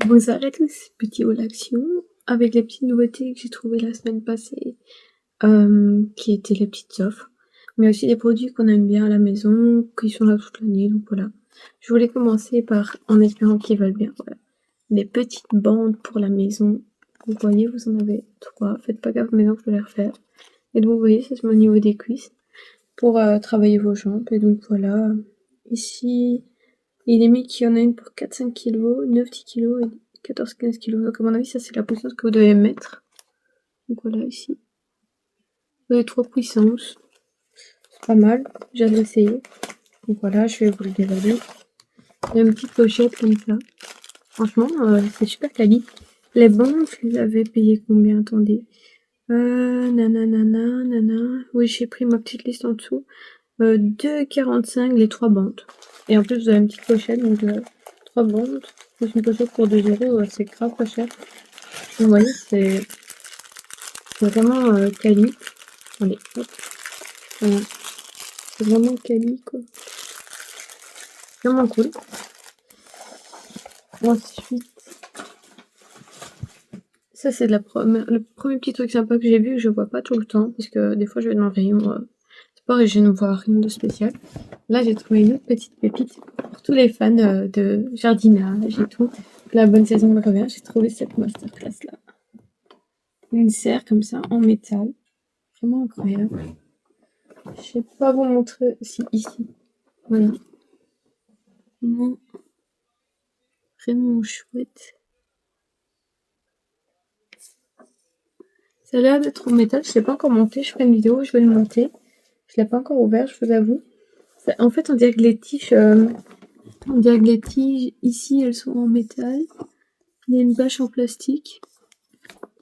Vous arrêtez ce petit haul action avec les petites nouveautés que j'ai trouvées la semaine passée, qui étaient les petites offres, mais aussi des produits qu'on aime bien à la maison, qui sont là toute l'année, donc voilà. Je voulais commencer par, en espérant qu'ils veulent bien, voilà. Des petites bandes pour la maison. Vous voyez, vous en avez 3. Faites pas gaffe maintenant que je vais les refaire. Et donc vous voyez, ça c'est au niveau des cuisses, pour travailler vos jambes. Et donc voilà, ici, il est mis qu'il y en a une pour 4-5 kilos, 9-10 kilos et 14-15 kilos. Donc à mon avis, ça c'est la puissance que vous devez mettre. Donc voilà, ici. Vous avez 3 puissances. C'est pas mal, j'ai hâte d'essayer. Donc voilà, je vais vous le déballer. Il y a une petite pochette comme ça. Franchement, c'est super quali. Les bandes, je les avais payées combien? Attendez. Nanana. Oui, j'ai pris ma petite liste en dessous. 2,45 les 3 bandes. Et en plus, vous avez une petite pochette, donc 3 bandes. Plus une pochette pour 2 euros, c'est grave pas cher. Vous voyez, c'est vraiment quali. Allez, hop. Voilà. C'est vraiment quali, quoi. Vraiment cool. Ensuite, ça c'est le premier petit truc sympa que j'ai vu, que je vois pas tout le temps, parce que des fois je vais dans le rayon sport et je ne vois rien de spécial. Là j'ai trouvé une autre petite pépite pour tous les fans de jardinage et tout. La bonne saison me revient, j'ai trouvé cette masterclass là. Une serre comme ça en métal, vraiment incroyable. Je sais pas vous montrer, si ici, voilà. Vraiment, vraiment chouette. Ça a l'air d'être en métal, je l'ai pas encore monté, je ferai une vidéo, je vais le monter. Je l'ai pas encore ouvert, je vous avoue. En fait, on dirait que les tiges, ici, elles sont en métal. Il y a une bâche en plastique.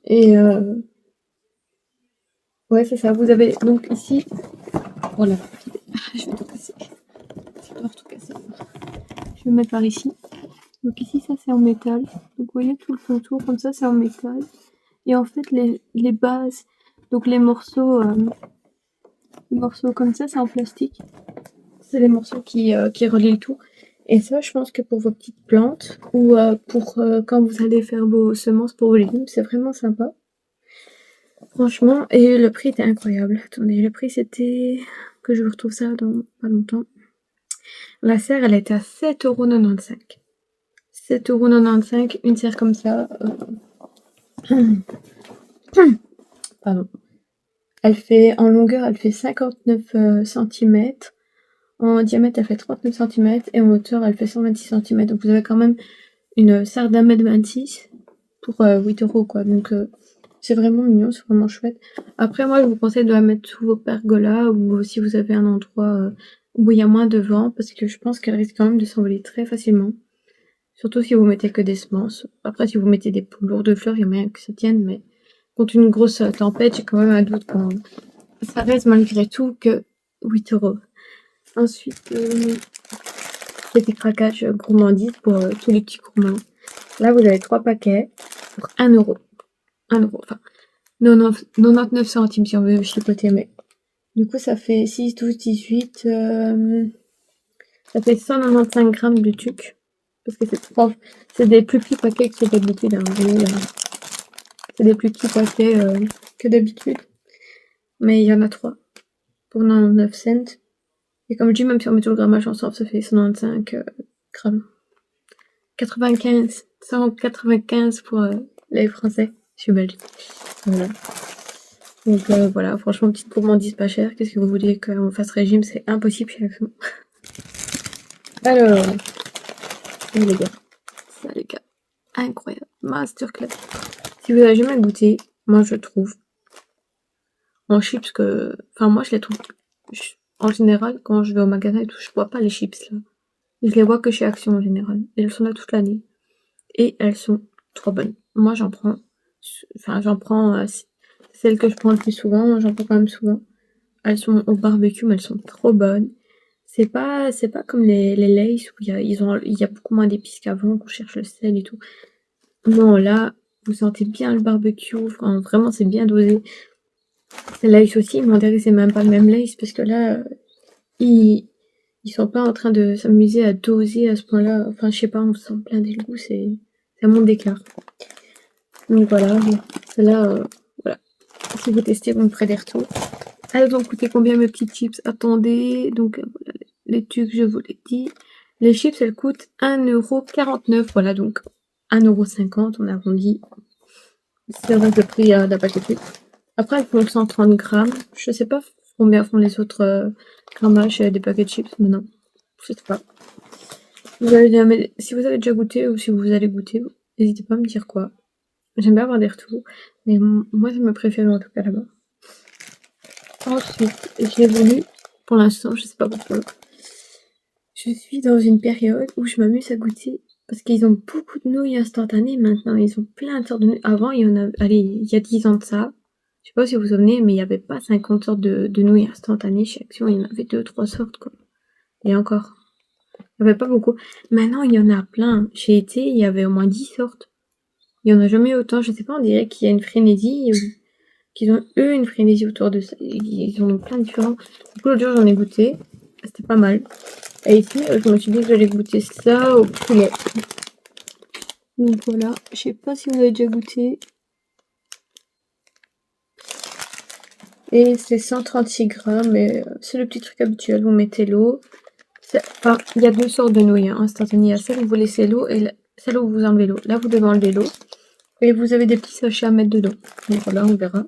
Et ouais, c'est ça. Vous avez donc ici, voilà. Je vais tout casser. Je vais tout casser. Je vais mettre par ici. Donc ici, ça c'est en métal. Donc vous voyez tout le contour comme ça, c'est en métal. Et en fait, les bases, donc les morceaux comme ça, c'est en plastique. C'est les morceaux qui relient le tout. Et ça, je pense que pour vos petites plantes ou pour quand vous allez faire vos semences pour vos légumes, c'est vraiment sympa. Franchement, et le prix était incroyable. Attendez, le prix c'était... que je retrouve ça dans pas longtemps. La serre, elle était à 7,95 €. 7,95 €, une serre comme ça. Pardon. Elle fait, en longueur, elle fait 59 cm. En diamètre, elle fait 39 cm. Et en hauteur, elle fait 126 cm. Donc vous avez quand même une serre d'1,26 m pour 8 € quoi. Donc c'est vraiment mignon, c'est vraiment chouette. Après moi je vous conseille de la mettre sous vos pergolas ou si vous avez un endroit où il y a moins de vent parce que je pense qu'elle risque quand même de s'envoler très facilement. Surtout si vous mettez que des semences. Après si vous mettez des pots lourds de fleurs, il y a moyen que ça tienne, mais contre une grosse tempête, j'ai quand même un doute quand ça reste malgré tout que 8 €. Ensuite, petit craquage gourmandise pour tous les petits gourmands. Là, vous avez 3 paquets pour 1 €. 1 €, enfin, 99 centimes si on veut chipoter, mais du coup, ça fait 6, 12, 18, ça fait 195 grammes de tuc. Parce que c'est des plus petits paquets que d'habitude, hein, vous voyez, c'est des plus petits paquets que d'habitude. Mais il y en a 3 pour 99 cents. Et comme je dis, même si on met tout le grammage ensemble, ça fait 195 grammes. 95, 195 pour les Français. Je suis belge. Voilà. Donc voilà, franchement, petite gourmandise pas chère. Qu'est-ce que vous voulez qu'on fasse régime? C'est impossible chez Action. Alors, les gars, ça les gars, incroyable, masterclass. Si vous avez jamais goûté, moi je trouve, en chips que... Enfin moi je les trouve... En général, quand je vais au magasin et tout, je vois pas les chips là. Je les vois que chez Action en général. Et elles sont là toute l'année. Et elles sont trop bonnes. Moi j'en prends... Enfin j'en prends... celles que je prends le plus souvent, j'en prends quand même souvent. Elles sont au barbecue, mais elles sont trop bonnes. C'est pas comme les Lay's où il y a beaucoup moins d'épices qu'avant, qu'on cherche le sel et tout. Non, là, vous sentez bien le barbecue. Enfin, vraiment, c'est bien dosé. Les Lay's aussi, mais on dirait que c'est même pas le même Lay's parce que là, ils sont pas en train de s'amuser à doser à ce point-là. Enfin, je sais pas, on sent plein le goût, c'est un monde d'écart. Donc voilà, celle-là, voilà. Si vous testez, vous me ferez des retours. Elles ont coûté combien mes petites chips? Attendez, donc voilà, les tucs, je vous l'ai dit. Les chips, elles coûtent 1,49 €. Voilà, donc 1,50 €, on arrondit. C'est vrai le prix d'un paquet de chips. Après, elles font 130 grammes. Je sais pas combien font les autres grammages des paquets de chips, mais non. Je sais pas. Si vous avez déjà goûté ou si vous allez goûter, n'hésitez pas à me dire quoi. J'aime bien avoir des retours, mais moi, c'est ma préférée en tout cas là-bas. Ensuite, j'ai voulu, pour l'instant, je sais pas pourquoi, je suis dans une période où je m'amuse à goûter parce qu'ils ont beaucoup de nouilles instantanées maintenant. Ils ont plein de sortes de nouilles. Avant, il y en a, allez, il y a 10 ans de ça. Je sais pas si vous vous souvenez, mais il n'y avait pas 50 sortes de nouilles instantanées chez Action. Il y en avait 2-3 sortes, quoi. Et encore. Il n'y avait pas beaucoup. Maintenant, il y en a plein. Chez été, il y avait au moins 10 sortes. Il y en a jamais autant. Je sais pas, on dirait qu'il y a une frénésie, qu'ils ont eux une frénésie autour de ça. Ils ont plein de différents. Du coup, l'autre jour, j'en ai goûté. C'était pas mal. Et ici, je me suis dit que j'allais goûter ça au poulet. Donc voilà, je sais pas si vous avez déjà goûté. Et c'est 136 grammes, et c'est le petit truc habituel. Vous mettez l'eau. Enfin, il y a deux sortes de nouilles instantanées. Il y a celle où vous laissez l'eau et celle où vous enlevez l'eau. Là, vous devez enlever l'eau. Et vous avez des petits sachets à mettre dedans. Donc voilà, on verra.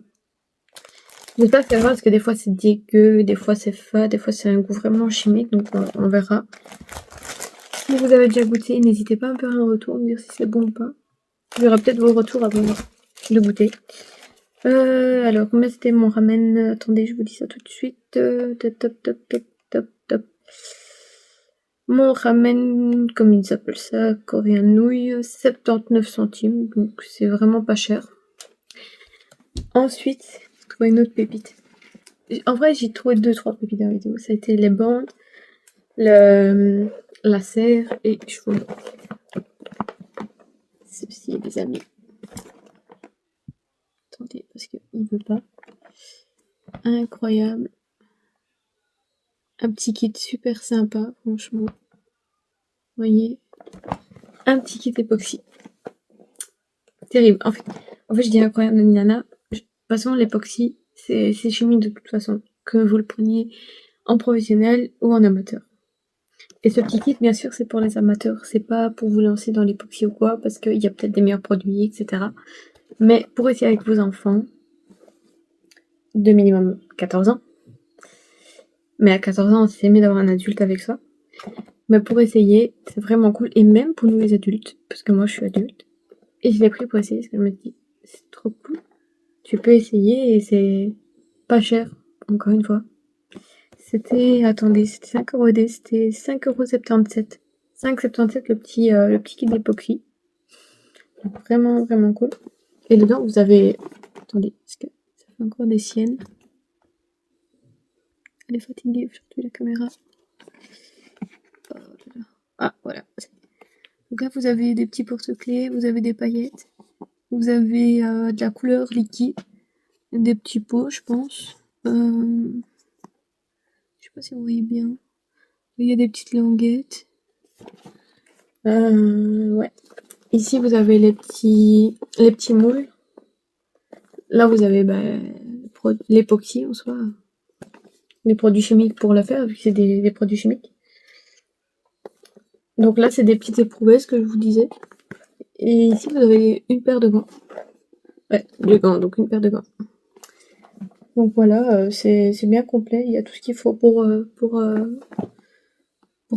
J'espère que ça va parce que des fois c'est dégueu, des fois c'est fade, des fois c'est un goût vraiment chimique. Donc on verra. Si vous avez déjà goûté, n'hésitez pas à me faire un retour, me dire si c'est bon ou pas. J'aurai peut-être vos retours avant de goûter. Alors, combien c'était mon ramen? Attendez, je vous dis ça tout de suite. Top. Mon ramen, comme ils appellent ça, coréen nouille, 79 centimes. Donc, c'est vraiment pas cher. Ensuite, j'ai trouvé une autre pépite. En vrai, j'ai trouvé 2-3 pépites dans la vidéo. Ça a été les bandes, la serre et je vous montre. Ceci, les amis. Attendez, parce qu'il veut pas. Incroyable. Un petit kit super sympa, franchement. Vous voyez, un petit kit époxy. Terrible. En fait, je dis incroyable, nana. De toute façon, l'époxy, c'est chimique de toute façon. Que vous le preniez en professionnel ou en amateur. Et ce petit kit, bien sûr, c'est pour les amateurs. C'est pas pour vous lancer dans l'époxy ou quoi, parce qu'il y a peut-être des meilleurs produits, etc. Mais pour essayer avec vos enfants, de minimum 14 ans. Mais à 14 ans, c'est mieux d'avoir un adulte avec soi. Mais pour essayer, c'est vraiment cool. Et même pour nous les adultes, parce que moi je suis adulte. Et je l'ai pris pour essayer, parce que je me dis, c'est trop cool. Tu peux essayer et c'est pas cher, encore une fois. C'était, attendez, c'était 5 € D, c'était 5,77 €. 5,77 € le petit kit d'époxy. Vraiment, vraiment cool. Et dedans, vous avez, attendez, parce que ça fait encore des siennes. Elle est fatiguée aujourd'hui, la caméra. Ah, voilà. Donc là, vous avez des petits porte-clés, vous avez des paillettes, vous avez de la couleur liquide, des petits pots, je pense. Je sais pas si vous voyez bien. Il y a des petites languettes. Ouais. Ici, vous avez les petits moules. Là, vous avez l'époxy en soi. Les produits chimiques pour le faire, vu que c'est des produits chimiques. Donc là, c'est des petites éprouvettes, ce que je vous disais. Et ici, vous avez une paire de gants. Ouais, de gants, donc une paire de gants. Donc voilà, c'est bien complet. Il y a tout ce qu'il faut pour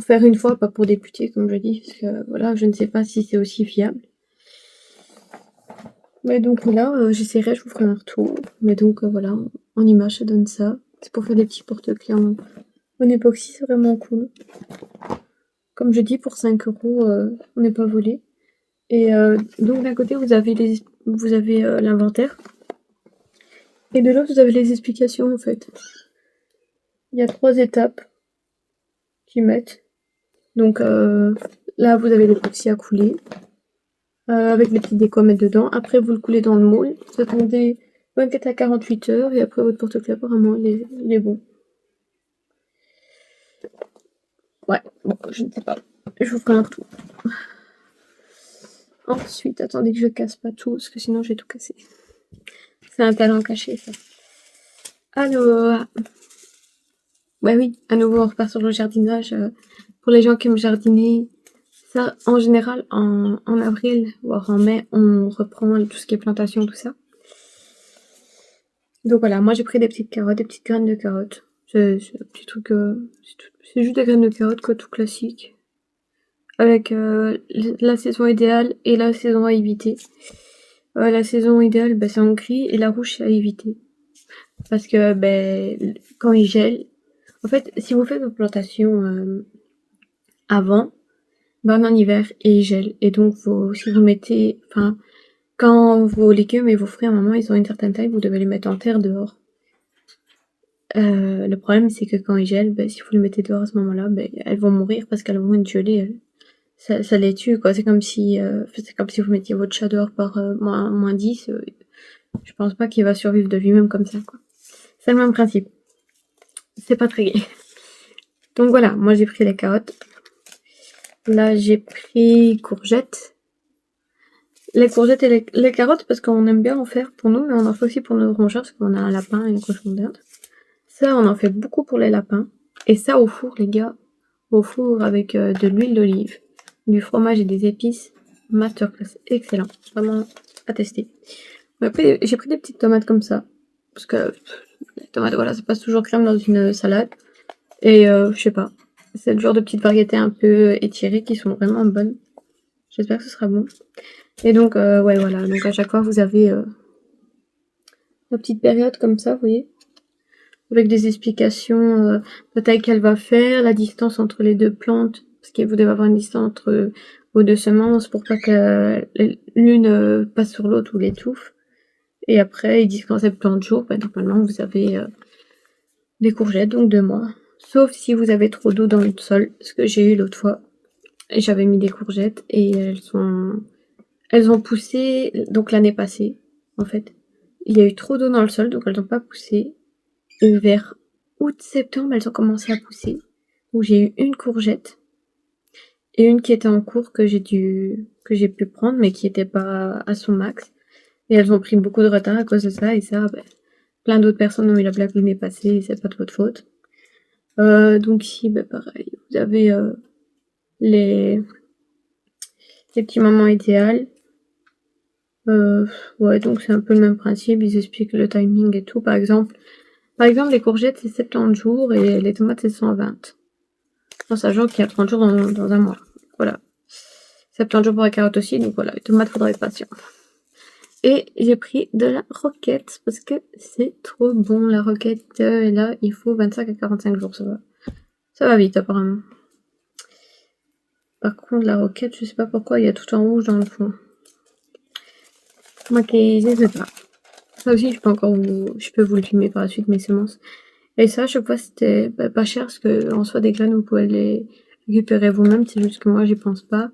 faire une fois, pas pour débuter, comme je dis. Parce que voilà, je ne sais pas si c'est aussi fiable. Mais donc voilà, j'essaierai, je vous ferai un retour. Mais donc voilà, en image, ça donne ça. C'est pour faire des petits porte-clés en époxy, c'est vraiment cool. Comme je dis, pour 5 €, on n'est pas volé. Et donc d'un côté, vous avez l'inventaire. Et de l'autre, vous avez les explications en fait. Il y a 3 étapes qui mettent. Donc là, vous avez l'époxy à couler. Avec les petits déco à mettre dedans. Après, vous le coulez dans le moule. Vous attendez 24 à 48 heures. Et après, votre porte-clés, apparemment, il est bon. Ouais, bon, je ne sais pas. Je vous ferai un retour. Ensuite, attendez que je casse pas tout, parce que sinon j'ai tout cassé. C'est un talent caché, ça. Alors, ouais, oui, à nouveau, on repart sur le jardinage. Pour les gens qui aiment jardiner, ça, en général, en avril, voire en mai, on reprend tout ce qui est plantation, tout ça. Donc voilà, moi j'ai pris des petites carottes, des petites graines de carottes. C'est un petit truc, c'est juste des graines de carottes, quoi, tout classique. Avec la saison idéale et la saison à éviter. La saison idéale, bah, c'est en gris et la rouge, c'est à éviter. Parce que quand il gèle, en fait, si vous faites vos plantations avant, ben en hiver et il gèle. Et donc si vous mettez, enfin, quand vos légumes et vos fruits à un moment ils ont une certaine taille, vous devez les mettre en terre dehors. Le problème c'est que quand ils gèlent, si vous les mettez dehors à ce moment-là, elles vont mourir parce qu'elles vont être gelées. Ça les tue quoi. C'est comme si vous mettiez votre chat dehors par moins 10. Je pense pas qu'il va survivre de lui-même comme ça quoi. C'est le même principe. C'est pas très gai. Donc voilà, moi j'ai pris les carottes. Là j'ai pris courgettes. Les courgettes et les carottes parce qu'on aime bien en faire pour nous, mais on en fait aussi pour nos rongeurs parce qu'on a un lapin et un cochon d'Inde. Ça, on en fait beaucoup pour les lapins. Et ça au four, les gars. Au four avec de l'huile d'olive, du fromage et des épices. Masterclass. Excellent. Vraiment à tester. Mais après, j'ai pris des petites tomates comme ça. Parce que les tomates, voilà, ça passe toujours crème dans une salade. Et je sais pas. C'est le genre de petites variétés un peu étirées qui sont vraiment bonnes. J'espère que ce sera bon. Et donc, ouais, voilà. Donc, à chaque fois, vous avez la petite période comme ça, vous voyez, avec des explications, la taille qu'elle va faire, la distance entre les deux plantes, parce que vous devez avoir une distance entre vos deux semences pour pas que l'une passe sur l'autre ou l'étouffe. Et après, ils disent qu'en 70 jours, normalement, vous avez des courgettes, donc 2 mois. Sauf si vous avez trop d'eau dans le sol, ce que j'ai eu l'autre fois. J'avais mis des courgettes et elles ont poussé, donc l'année passée, en fait. Il y a eu trop d'eau dans le sol, donc elles n'ont pas poussé. Et vers août-septembre, elles ont commencé à pousser. Donc j'ai eu une courgette et une qui était en cours que j'ai pu prendre, mais qui était pas à son max. Et elles ont pris beaucoup de retard à cause de ça. Et ça, plein d'autres personnes ont eu la blague l'année passée et c'est pas de votre faute. Donc ici, pareil. Vous avez les petits moments idéaux. Ouais, donc c'est un peu le même principe. Ils expliquent le timing et tout. Par exemple, les courgettes, c'est 70 jours et les tomates, c'est 120. En sachant qu'il y a 30 jours dans un mois. Voilà. 70 jours pour les carottes aussi, donc voilà, les tomates, faudra être patient. Et j'ai pris de la roquette, parce que c'est trop bon, la roquette. Et là, il faut 25 à 45 jours, ça va. Ça va vite, apparemment. Par contre, la roquette, je sais pas pourquoi, il y a tout en rouge dans le fond. Ok, je sais pas. Ça aussi, je peux vous le filmer par la suite, mes semences. Et ça, à chaque fois, c'était pas cher, parce que en soi, des graines, vous pouvez les récupérer vous-même, c'est juste que moi, j'y pense pas.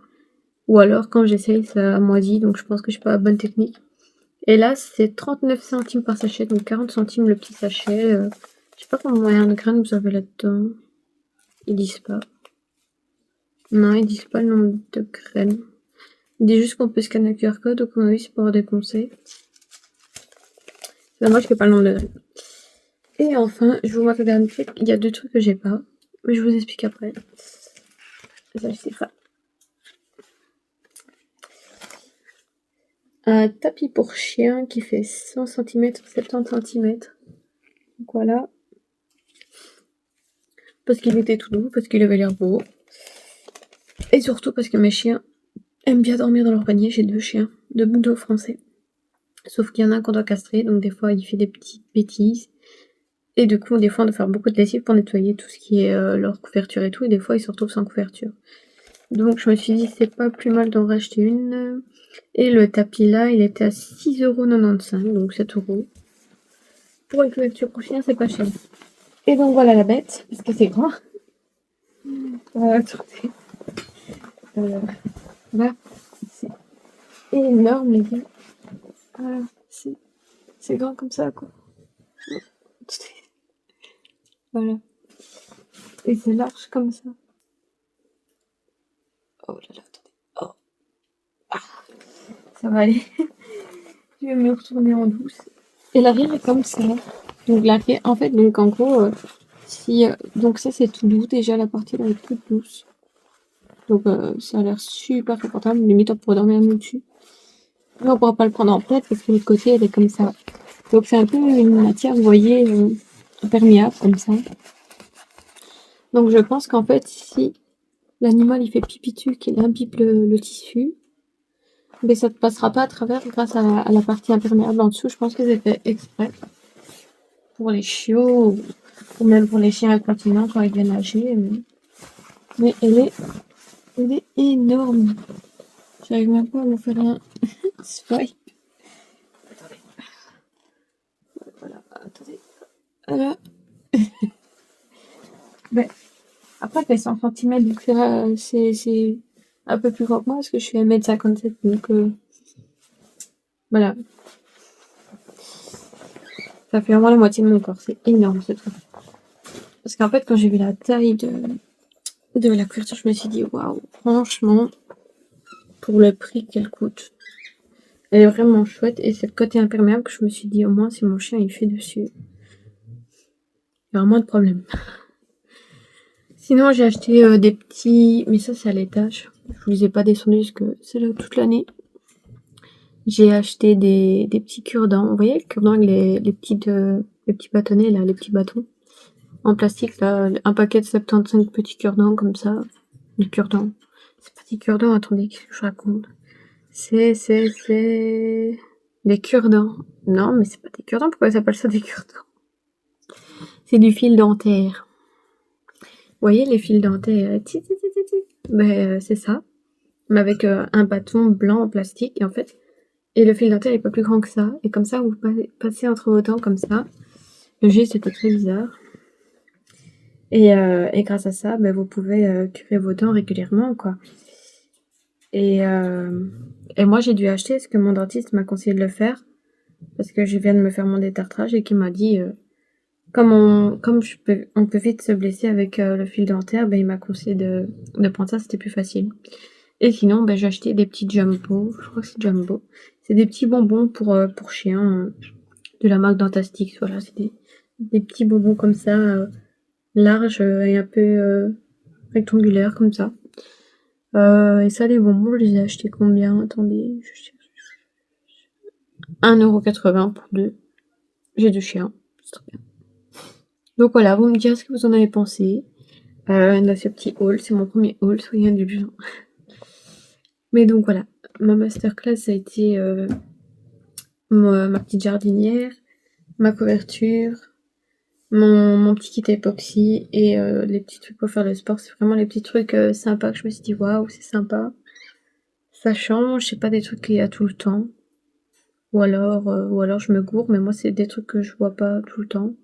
Ou alors, quand j'essaye, ça moisit, donc je pense que je suis pas la bonne technique. Et là, c'est 39 centimes par sachet, donc 40 centimes le petit sachet. Je sais pas combien de graines vous avez là-dedans. Ils disent pas. Non, ils disent pas le nombre de graines. Ils disent juste qu'on peut scanner le QR code, donc on a vu c'est pour avoir des conseils. C'est dommage qu'il n'y ait pas le nombre de graines. Et enfin, je vous montre le dernier truc. Il y a 2 trucs que j'ai pas, mais je vous explique après. Ça, c'est ça. Un tapis pour chien qui fait 100 cm, 70 cm. Donc voilà. Parce qu'il était tout doux, parce qu'il avait l'air beau. Et surtout parce que mes chiens aiment bien dormir dans leur panier. J'ai 2 chiens, 2 bouledogs français. Sauf qu'il y en a un qu'on doit castrer, donc des fois il fait des petites bêtises. Et du coup, des fois on doit faire beaucoup de lessive pour nettoyer tout ce qui est leur couverture et tout. Et des fois ils se retrouvent sans couverture. Donc je me suis dit c'est pas plus mal d'en racheter une. Et le tapis là, il était à 6,95€, donc 7€. Pour une couverture pour chien, c'est pas cher. Et donc voilà la bête, parce que c'est grand. Attendez. Là, c'est énorme les gars. Voilà, c'est grand comme ça quoi. Voilà. Et c'est large comme ça. Oh là là, attendez. Oh. Ah. ça va aller. Je vais me retourner en douce. Et l'arrière est comme ça. Donc l'arrière, en fait, donc en gros, donc ça c'est tout doux déjà, la partie là est toute douce. Donc ça a l'air super confortable, limite on pourrait dormir même dessus. Mais on pourra pas le prendre en plate parce que l'autre côté elle est comme ça. Donc c'est un peu une matière, vous voyez, imperméable comme ça. Donc je pense qu'en fait si l'animal il fait pipi dessus, qu'il imbibe le tissu, mais ça ne passera pas à travers grâce à la partie imperméable en dessous. Je pense que c'est fait exprès pour les chiots ou même pour les chiens incontinents quand ils viennent nager. Mais elle est énorme. J'arrive même pas à me faire un swipe. Attendez. Voilà, attendez. Voilà. Ben, après, elle fait 100 cm, donc c'est un peu plus grand que moi parce que je suis 1m57. Donc voilà. Ça fait vraiment la moitié de mon corps. C'est énorme ce truc. Parce qu'en fait, quand j'ai vu la taille de la couverture, je me suis dit, waouh, franchement, pour le prix qu'elle coûte, elle est vraiment chouette. Et c'est le côté imperméable que je me suis dit, au moins, si mon chien il fait dessus, il y aura moins de problèmes. Sinon, j'ai acheté des petits, mais ça, c'est à l'étage. Je vous les ai pas descendus parce que c'est là toute l'année. J'ai acheté des petits cure-dents. Vous voyez, le cure-dent avec les petits bâtonnets, là, les petits bâtons en plastique, là, un paquet de 75 petits cure-dents comme ça. Des cure-dents. C'est pas des cure-dents, attendez, qu'est-ce que je raconte? C'est des cure-dents. Non, mais c'est pas des cure-dents, pourquoi ça s'appelle ça des cure-dents? C'est du fil dentaire. Vous voyez les fils dentaires? Ben, c'est ça. Mais avec un bâton blanc en plastique, et en fait, et le fil dentaire est pas plus grand que ça. Et comme ça, vous passez entre vos dents comme ça. Le geste était très bizarre. Et grâce à ça, ben, vous pouvez curer vos dents régulièrement, quoi. Et moi, j'ai dû acheter parce que mon dentiste m'a conseillé de le faire. Parce que je viens de me faire mon détartrage et qu'il m'a dit, comme on peut vite se blesser avec le fil dentaire, ben, il m'a conseillé de prendre ça, c'était plus facile. Et sinon, ben, j'ai acheté des petits Jumbo, je crois que c'est Jumbo. C'est des petits bonbons pour chiens de la marque Dentastix. Voilà, c'est des petits bonbons comme ça, larges et un peu rectangulaires comme ça. Et ça, les bonbons, je les ai achetés combien? Attendez, je cherche. 1,80€ pour deux. J'ai deux chiens, c'est très bien. Donc voilà, vous me direz ce que vous en avez pensé de ce petit haul. C'est mon premier haul, soyez indulgents. Mais donc voilà, ma masterclass, ça a été ma petite jardinière, ma couverture, mon petit kit époxy et les petits trucs pour faire le sport. C'est vraiment les petits trucs sympas que je me suis dit, waouh, c'est sympa. Ça change, c'est pas des trucs qu'il y a tout le temps. Ou alors je me gourre, mais moi, c'est des trucs que je vois pas tout le temps.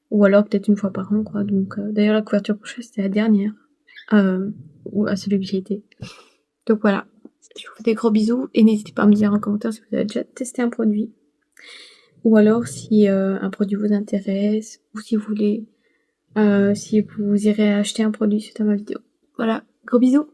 Ou alors peut-être une fois par an, quoi. Donc, d'ailleurs, la couverture prochaine, c'était la dernière. Ou à celui que j'ai été. Donc voilà. Je vous fais des gros bisous et n'hésitez pas à me dire en commentaire si vous avez déjà testé un produit. Ou alors si un produit vous intéresse. Ou si vous voulez, si vous irez acheter un produit suite à ma vidéo. Voilà. Gros bisous!